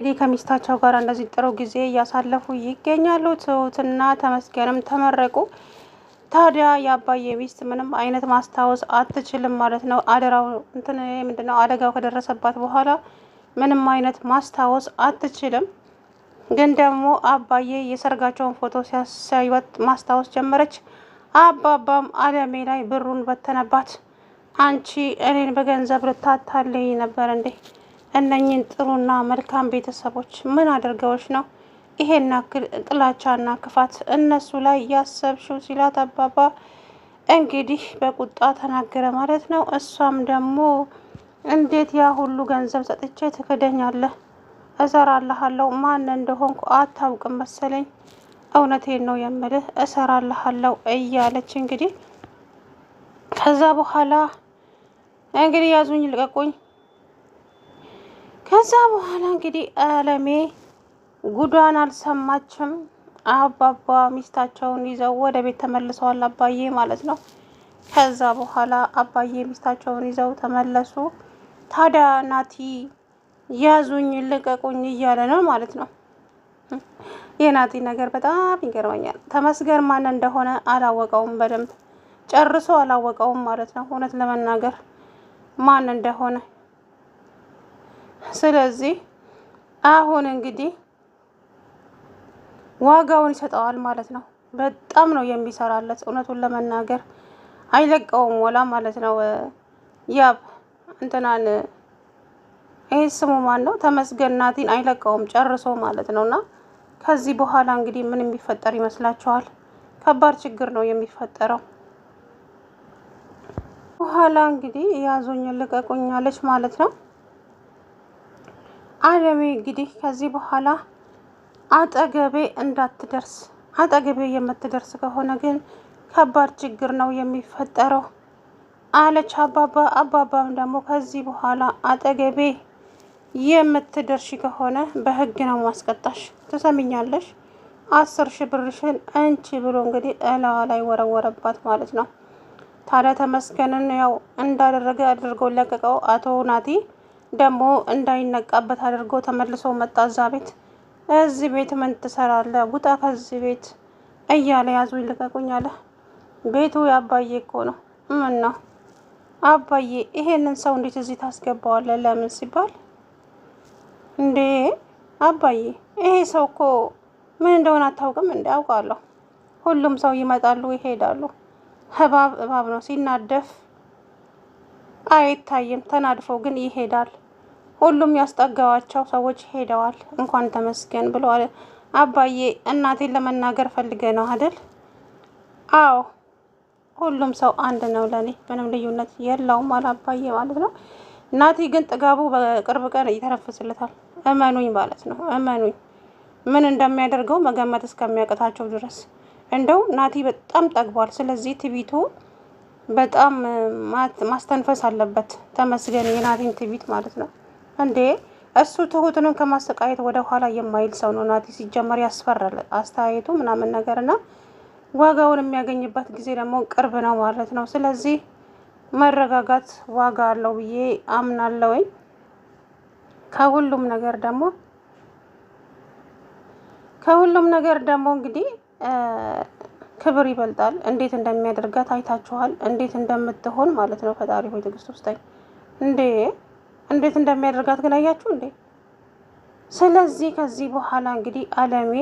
እንግዲህ ከሚስታቸው ጋር እንደዚህ ጥሩ ጊዜ እያሳለፉ ይገኛሉ። ትሁትና ተመስገንም ተመረቁ። ታዲያ የአባዬ ሚስት ምንም አይነት ማስታወስ አትችልም ማለት ነው። አደራው ምንድነው አደጋው ከደረሰባት በኋላ ምንም አይነት ማስታወስ አትችልም። ግን ደግሞ አባዬ የሰርጋቸውን ፎቶ ሲያዩት ማስታወስ ጀመረች። አባባም አለሜ ላይ ብሩን በተነባት። አንቺ እኔን በገንዘብ ልታታልይ ነበር እንዴ? እነኝን ጥሩና መልካም ቤተሰቦች ምን አድርገውሽ ነው ይሄን ያክል ጥላቻና ክፋት እነሱ ላይ ያሰብሽው? ሲላት አባባ እንግዲህ በቁጣ ተናገረ ማለት ነው። እሷም ደግሞ እንዴት ያ ሁሉ ገንዘብ ሰጥቼ ትክደኛለህ? እሰራልሃለሁ። ማን እንደሆንኩ አታውቅም መሰለኝ። እውነቴን ነው የምልህ እሰራልሃለሁ እያለች እንግዲህ ከዛ በኋላ እንግዲህ ያዙኝ ልቀቁኝ። ከዛ በኋላ እንግዲህ አለሜ ጉዷን አልሰማችም። አባባ ሚስታቸውን ይዘው ወደ ቤት ተመልሰዋል። አባዬ ማለት ነው። ከዛ በኋላ አባዬ ሚስታቸውን ይዘው ተመለሱ። ታዲያ ናቲ ያዙኝ ልቀቁኝ እያለ ነው ማለት ነው። የናቲ ነገር በጣም ይገርመኛል። ተመስገን ማን እንደሆነ አላወቀውም፣ በደንብ ጨርሶ አላወቀውም ማለት ነው፣ እውነት ለመናገር ማን እንደሆነ። ስለዚህ አሁን እንግዲህ ዋጋውን ይሰጠዋል ማለት ነው። በጣም ነው የሚሰራለት፣ እውነቱን ለመናገር አይለቀውም ወላ ማለት ነው። ያብ እንትናን ይሄ ስሙ ማን ነው? ተመስገን ናቲን አይለቀውም ጨርሶ ማለት ነውና ከዚህ በኋላ እንግዲህ ምን የሚፈጠር ይመስላችኋል? ከባድ ችግር ነው የሚፈጠረው። በኋላ እንግዲህ ያዙኝ ልቀቁኝ አለች ማለት ነው። አለሜ እንግዲህ ከዚህ በኋላ አጠገቤ እንዳትደርስ፣ አጠገቤ የምትደርስ ከሆነ ግን ከባድ ችግር ነው የሚፈጠረው አለች አባባ። አባባም ደግሞ ከዚህ በኋላ አጠገቤ የምትደርሺ ከሆነ በህግ ነው ማስቀጣሽ፣ ትሰሚኛለሽ? 10,000 ብርሽን እንቺ ብሎ እንግዲህ እላዋ ላይ ወረወረባት ማለት ነው። ታዲያ ተመስገንን ያው እንዳደረገ አድርጎ ለቀቀው። አቶ ናቲ ደግሞ እንዳይነቃበት አድርጎ ተመልሶ መጣ እዛ ቤት። እዚህ ቤት ምን ትሰራለህ? ውጣ ከዚህ ቤት እያለ ያዙኝ ልቀቁኝ አለ። ቤቱ የአባዬ እኮ ነው። ምን ነው አባዬ ይሄንን ሰው እንዴት እዚህ ታስገባዋለህ? ለምን ሲባል እንዴ አባዬ ይሄ ሰው እኮ ምን እንደሆነ አታውቅም? እንዴ አውቃለሁ። ሁሉም ሰው ይመጣሉ ይሄዳሉ። እባብ እባብ ነው፣ ሲናደፍ አይታይም፣ ተናድፎ ግን ይሄዳል። ሁሉም ያስጠጋዋቸው ሰዎች ሄደዋል። እንኳን ተመስገን ብለዋል። አባዬ እናቴን ለመናገር ፈልገ ነው አይደል? አዎ ሁሉም ሰው አንድ ነው ለኔ፣ ምንም ልዩነት የለውም አለ አባዬ ማለት ነው። ናቲ ግን ጥጋቡ በቅርብ ቀን ይተነፍስለታል። እመኑኝ ማለት ነው፣ እመኑኝ ምን እንደሚያደርገው መገመት እስከሚያቅታቸው ድረስ። እንደው ናቲ በጣም ጠግቧል። ስለዚህ ትቢቱ በጣም ማስተንፈስ አለበት ተመስገን፣ የናቲን ትቢት ማለት ነው። እንዴ እሱ ትሁትንም ከማሰቃየት ወደ ኋላ የማይል ሰው ነው ናቲ። ሲጀመር ያስፈራል አስተያየቱ ምናምን ነገርና ዋጋውን የሚያገኝበት ጊዜ ደግሞ ቅርብ ነው ማለት ነው። ስለዚህ መረጋጋት ዋጋ አለው ብዬ አምናለሁኝ። ከሁሉም ነገር ደግሞ እንግዲህ ክብር ይበልጣል። እንዴት እንደሚያደርጋት አይታችኋል፣ እንዴት እንደምትሆን ማለት ነው። ፈጣሪ ሆይ ትዕግስት ውስጠኝ። እንዴት እንደሚያደርጋት ግን አያችሁ እንዴ? ስለዚህ ከዚህ በኋላ እንግዲህ አለሜ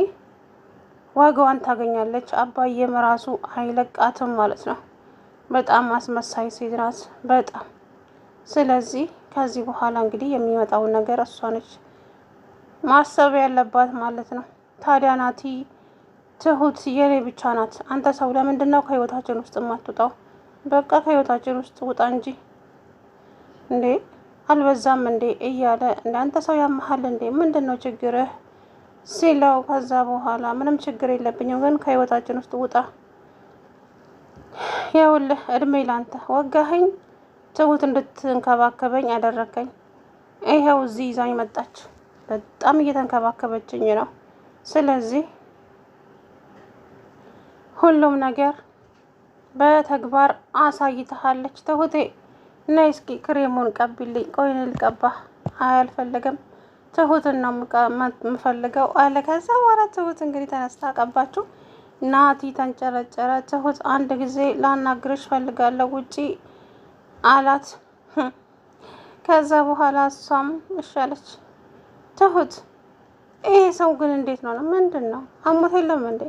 ዋጋዋን ታገኛለች። አባዬም ራሱ አይለቃትም ማለት ነው። በጣም አስመሳይ ሴት ናት፣ በጣም። ስለዚህ ከዚህ በኋላ እንግዲህ የሚመጣውን ነገር እሷ ነች ማሰብ ያለባት ማለት ነው። ታዲያ ናቲ ትሁት የኔ ብቻ ናት። አንተ ሰው ለምንድን ነው ከህይወታችን ውስጥ የማትወጣው? በቃ ከህይወታችን ውስጥ ውጣ እንጂ እንዴ አልበዛም እንዴ እያለ እንደ አንተ ሰው ያመሃል እንዴ? ምንድን ነው ችግርህ ሲለው፣ ከዛ በኋላ ምንም ችግር የለብኝም ግን ከህይወታችን ውስጥ ውጣ። ይኸውልህ እድሜ ላንተ፣ ወጋኸኝ፣ ትሁት እንድትንከባከበኝ አደረከኝ። ይኸው እዚህ ይዛኝ መጣች። በጣም እየተንከባከበችኝ ነው። ስለዚህ ሁሉም ነገር በተግባር አሳይተሃለች። ትሁቴ ነይ እስኪ ክሬሙን ቀቢልኝ። ቆይ ልቀባህ። አልፈለገም ትሁትን ነው የምፈልገው አለ። ከዛ በኋላ ትሁት እንግዲህ ተነስታ ቀባችሁ። ናቲ ተንጨረጨረ። ትሁት አንድ ጊዜ ላናግርሽ ፈልጋለሁ ውጪ አላት። ከዛ በኋላ እሷም እሻለች። ትሁት ይሄ ሰው ግን እንዴት ነው? ምንድን ነው አሞት የለም እንዴ?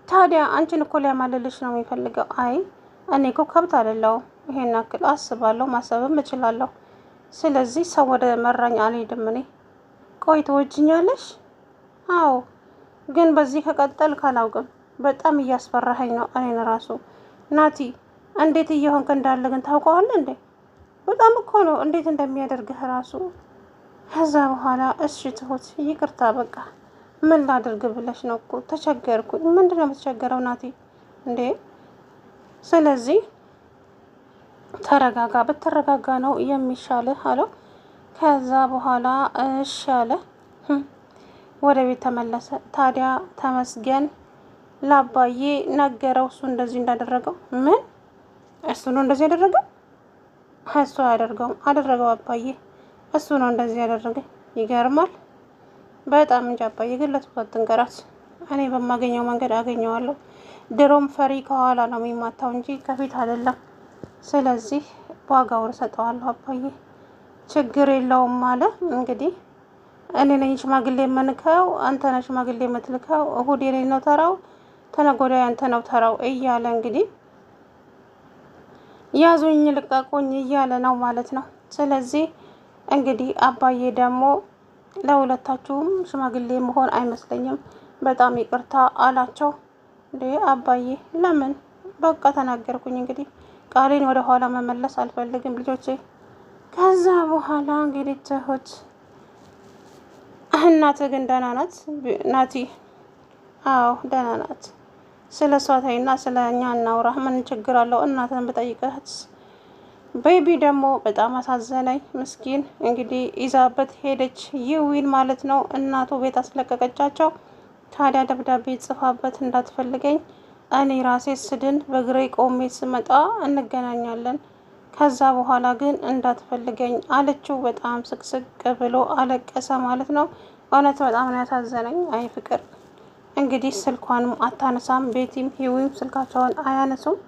ታዲያ አንቺን እኮ ሊያማልልሽ ነው የሚፈልገው። አይ እኔ እኮ ከብት አይደለሁም። ይሄን ያክል አስባለሁ፣ ማሰብም እችላለሁ። ስለዚህ ሰው ወደ መራኝ አልሄድም እኔ። ቆይ ትወጂኛለሽ? አዎ፣ ግን በዚህ ከቀጠልክ አላውቅም። በጣም እያስፈራኸኝ ነው እኔን ራሱ። ናቲ እንዴት እየሆንክ እንዳለ ግን ታውቀዋለህ እንዴ? በጣም እኮ ነው እንዴት እንደሚያደርግህ ራሱ። ከዛ በኋላ እሺ ትሁት ይቅርታ በቃ ምን ላድርግ ብለሽ ነው እኮ ተቸገርኩኝ። ምንድን ነው የምትቸገረው ናቲ እንዴ? ስለዚህ ተረጋጋ፣ ብትረጋጋ ነው የሚሻልህ አለው። ከዛ በኋላ እሺ አለ። ወደ ቤት ተመለሰ። ታዲያ ተመስገን ለአባዬ ነገረው እሱ እንደዚህ እንዳደረገው። ምን እሱ ነው እንደዚህ ያደረገው? እሱ አያደርገውም። አደረገው አባዬ፣ እሱ ነው እንደዚህ ያደረገኝ። ይገርማል በጣም እንጂ አባዬ ግን ለትሁት አትንገራት። እኔ በማገኘው መንገድ አገኘዋለሁ። ድሮም ፈሪ ከኋላ ነው የሚማታው እንጂ ከፊት አይደለም። ስለዚህ ዋጋውን እሰጠዋለሁ አባዬ፣ ችግር የለውም አለ። እንግዲህ እኔ ነኝ ሽማግሌ የምንከው፣ አንተ ነህ ሽማግሌ የምትልከው። እሁድ የኔ ነው ተራው፣ ተነገ ወዲያ ያንተ ነው ተራው እያለ እንግዲህ ያዙኝ ልቀቁኝ እያለ ነው ማለት ነው። ስለዚህ እንግዲህ አባዬ ደግሞ ለሁለታችሁም ሽማግሌ መሆን አይመስለኝም፣ በጣም ይቅርታ አላቸው። እንዴ አባዬ ለምን? በቃ ተናገርኩኝ። እንግዲህ ቃሌን ወደ ኋላ መመለስ አልፈልግም ልጆቼ። ከዛ በኋላ እንግዲህ ትሁት እናትህ ግን ደህና ናት ናቲ? አዎ ደህና ናት። ስለ እሷ ተይና ስለ እኛ እናውራ። ምን ችግር አለው? እናትህን ብጠይቅህስ? ቤቢ ደግሞ በጣም አሳዘነኝ። ምስኪን እንግዲህ ይዛበት ሄደች ይዊን ማለት ነው። እናቱ ቤት አስለቀቀቻቸው። ታዲያ ደብዳቤ ጽፋበት እንዳትፈልገኝ እኔ ራሴ ስድን በግሬ ቆሜ ስመጣ እንገናኛለን፣ ከዛ በኋላ ግን እንዳትፈልገኝ አለችው። በጣም ስቅስቅ ብሎ አለቀሰ ማለት ነው። እውነት በጣም ነው ያሳዘነኝ። አይ ፍቅር እንግዲህ ስልኳንም አታነሳም። ቤቲም ሂዊም ስልካቸውን አያነሱም።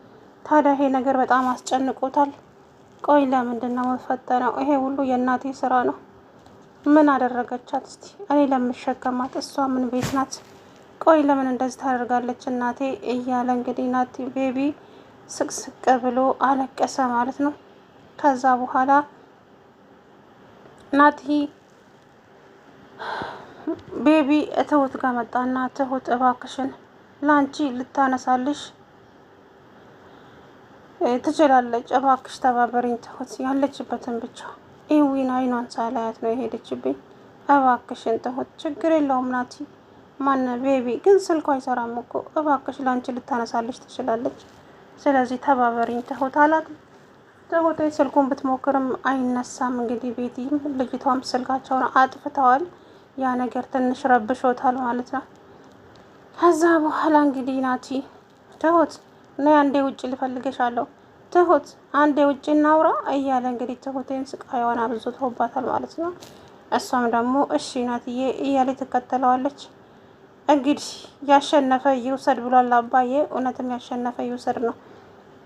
ታዲያ ይሄ ነገር በጣም አስጨንቆታል። ቆይ ለምንድን ነው መፈተነው? ይሄ ሁሉ የእናቴ ስራ ነው። ምን አደረገቻት እስቲ እኔ ለምሸከማት? እሷ ምን ቤት ናት? ቆይ ለምን እንደዚህ ታደርጋለች እናቴ እያለ እንግዲህ ናቲ ቤቢ ስቅስቅ ብሎ አለቀሰ ማለት ነው። ከዛ በኋላ ናቲ ቤቢ ትሁት ጋር መጣና ትሁት እባክሽን ላንቺ ልታነሳልሽ ትችላለች፣ እባክሽ ተባበሪኝ ትሁት፣ ያለችበትን ብቻ ኢዊን አይኗን ሳላያት ነው የሄደችብኝ። እባክሽን ትሁት። ችግር የለውም ናቲ ማን ቤቢ ግን ስልኳ አይሰራም እኮ እባክሽ ላንቺ ልታነሳልሽ ትችላለች፣ ስለዚህ ተባበሪኝ ትሁት አላት። ትሁት ስልኩን ብትሞክርም አይነሳም። እንግዲህ ቤቲም ልጅቷም ስልካቸውን አጥፍተዋል። ያ ነገር ትንሽ ረብሾታል ማለት ነው። ከዛ በኋላ እንግዲህ ናቲ ትሁት ነይ አንዴ ውጭ ልፈልግሻለሁ፣ ትሁት አንዴ ውጭ እናውራ እያለ እንግዲህ ትሁቴን ስቃይዋን አብዝቶባታል ማለት ነው። እሷም ደግሞ እሺ ናትዬ እያለ ትከተለዋለች። እንግዲህ ያሸነፈ ይውሰድ ብሏል አባዬ። እውነትም ያሸነፈ ይውሰድ ነው።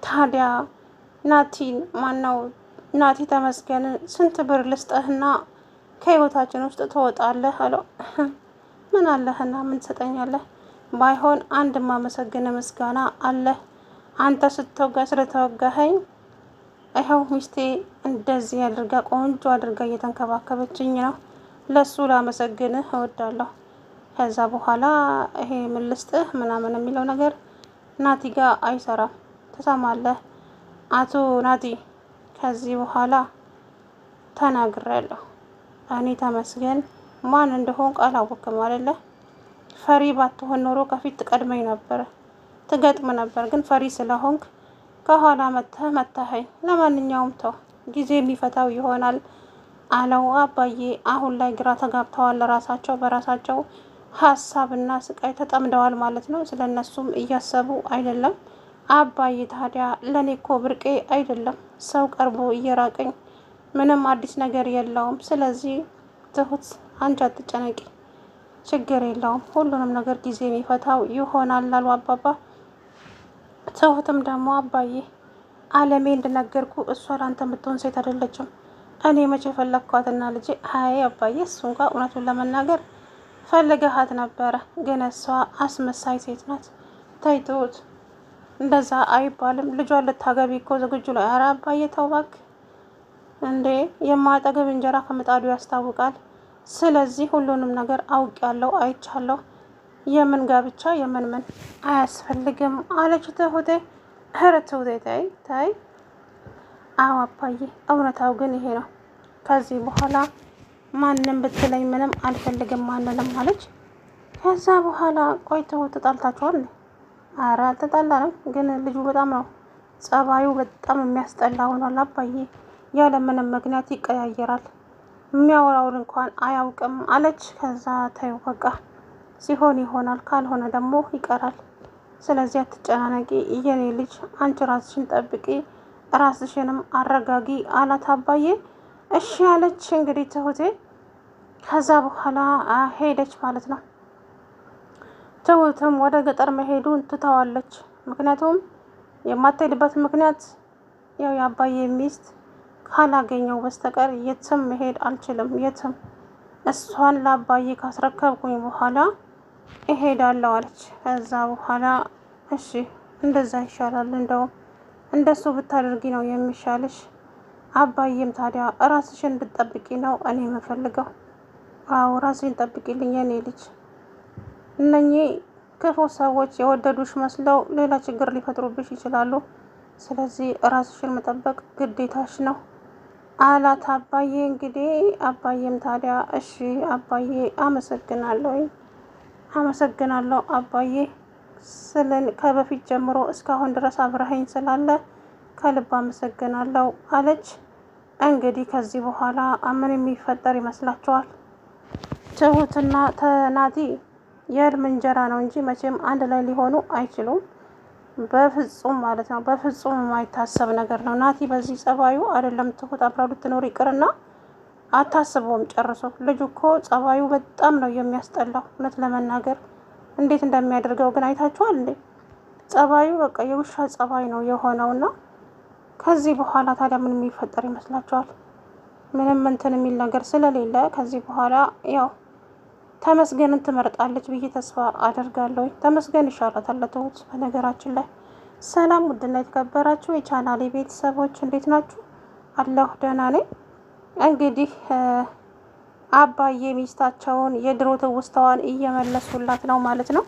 ታዲያ ናቲን ማነው ናቲ ተመስገን ስንት ብር ልስጠህና ከህይወታችን ውስጥ ትወጣለህ አለው። ምን አለህና ምን ትሰጠኛለህ? ባይሆን አንድ ማመሰግን ምስጋና አለ። አንተ ስትወጋ ስለተወጋኸኝ ይኸው ሚስቴ እንደዚህ አድርጋ ቆንጆ አድርጋ እየተንከባከበችኝ ነው። ለሱ ላመሰግንህ እወዳለሁ። ከዛ በኋላ ይሄ ምን ልስጥህ ምናምን የሚለው ነገር ናቲ ጋር አይሰራም። ትሰማለህ አቶ ናቲ? ከዚህ በኋላ ተናግሬያለሁ። እኔ ተመስገን ማን እንደሆን አላወቅም አይደለ? ፈሪ ባትሆን ኖሮ ከፊት ትቀድመኝ ነበር፣ ትገጥም ነበር። ግን ፈሪ ስለሆንክ ከኋላ መታኸኝ። ለማንኛውም ተው፣ ጊዜ የሚፈታው ይሆናል አለው። አባዬ አሁን ላይ ግራ ተጋብተዋል። ራሳቸው በራሳቸው ሀሳብና ስቃይ ተጠምደዋል ማለት ነው። ስለነሱም እያሰቡ አይደለም። አባዬ ታዲያ ለኔ እኮ ብርቄ አይደለም፣ ሰው ቀርቦ እየራቀኝ ምንም አዲስ ነገር የለውም። ስለዚህ ትሁት አንቺ አትጨነቂ፣ ችግር የለውም፣ ሁሉንም ነገር ጊዜ የሚፈታው ይሆናል አሉ አባባ። ትሁትም ደግሞ አባዬ አለሜ እንደነገርኩ እሷ ላንተ የምትሆን ሴት አይደለችም። እኔ መቼ ፈለግኳትና ልጄ? አይ አባዬ እሱ እንኳ እውነቱን ለመናገር ፈልገሃት ነበረ፣ ግን እሷ አስመሳይ ሴት ናት። ተይ ትሁት፣ እንደዛ አይባልም። ልጇን ልታገቢ እኮ ዝግጁ ነው። ኧረ አባዬ ተው እባክህ እንዴ! የማጠገብ እንጀራ ከምጣዱ ያስታውቃል። ስለዚህ ሁሉንም ነገር አውቄያለሁ፣ አይቻለሁ። የምን ጋብቻ ምን አያስፈልግም አለች ትሁቴ። ኧረ ትሁቴ ተይ ተይ። አዎ አባዬ፣ እውነታው ግን ይሄ ነው። ከዚህ በኋላ ማንም ብትለኝ ምንም አልፈልግም ማንንም አለች። ከዛ በኋላ ቆይ ትሁት ተጣልታችኋል? ኧረ አልተጣላንም፣ ግን ልጁ በጣም ነው ጸባዩ በጣም የሚያስጠላ ሆኗል አባዬ። ያለ ምንም ምክንያት ይቀያየራል፣ የሚያወራውን እንኳን አያውቅም አለች። ከዛ ተይው በቃ ሲሆን ይሆናል፣ ካልሆነ ደግሞ ይቀራል። ስለዚህ አትጨናነቂ የኔ ልጅ፣ አንቺ ራስሽን ጠብቂ፣ ራስሽንም አረጋጊ አላት አባዬ። እሺ አለች እንግዲህ ትሁቴ። ከዛ በኋላ ሄደች ማለት ነው። ትሁትም ወደ ገጠር መሄዱን ትተዋለች። ምክንያቱም የማትሄድበት ምክንያት ያው የአባዬ ሚስት ካላገኘው በስተቀር የትም መሄድ አልችልም፣ የትም እሷን ለአባዬ ካስረከብኩኝ በኋላ እሄዳለሁ አለች። ከዛ በኋላ እሺ እንደዛ ይሻላል፣ እንደውም እንደሱ ብታደርጊ ነው የሚሻልሽ። አባዬም ታዲያ ራስሽን እንድትጠብቂ ነው እኔ የምፈልገው። አዎ ራስሽን ጠብቂልኝ የኔ ልጅ፣ እነኚህ ክፉ ሰዎች የወደዱሽ መስለው ሌላ ችግር ሊፈጥሩብሽ ይችላሉ። ስለዚህ ራስሽን መጠበቅ ግዴታሽ ነው አላት አባዬ። እንግዲህ አባዬም ታዲያ እሺ አባዬ አመሰግናለሁ አባዬ ከበፊት ጀምሮ እስካሁን ድረስ አብረኸኝ ስላለ ከልብ አመሰግናለሁ አለች። እንግዲህ ከዚህ በኋላ ምን የሚፈጠር ይመስላችኋል? ትሁትና ናቲ የእልም እንጀራ ነው እንጂ መቼም አንድ ላይ ሊሆኑ አይችሉም። በፍጹም ማለት ነው። በፍጹም የማይታሰብ ነገር ነው። ናቲ በዚህ ጸባዩ አይደለም ትሁት አብራው ልትኖር ይቅርና አታስበውም ጨርሶ። ልጁ እኮ ጸባዩ በጣም ነው የሚያስጠላው። እውነት ለመናገር እንዴት እንደሚያደርገው ግን አይታችኋል እንዴ? ጸባዩ በቃ የውሻ ጸባይ ነው የሆነውና ከዚህ በኋላ ታዲያ ምን የሚፈጠር ይመስላችኋል? ምንም እንትን የሚል ነገር ስለሌለ ከዚህ በኋላ ያው ተመስገንን ትመርጣለች ብዬ ተስፋ አደርጋለሁ። ተመስገን ይሻላታል ለትሁት። በነገራችን ላይ ሰላም ውድና የተከበራችሁ የቻናሌ ቤተሰቦች እንዴት ናችሁ? አለሁ ደህና ነኝ። እንግዲህ አባዬ ሚስታቸውን የድሮ ትውስታዋን እየመለሱላት ነው ማለት ነው።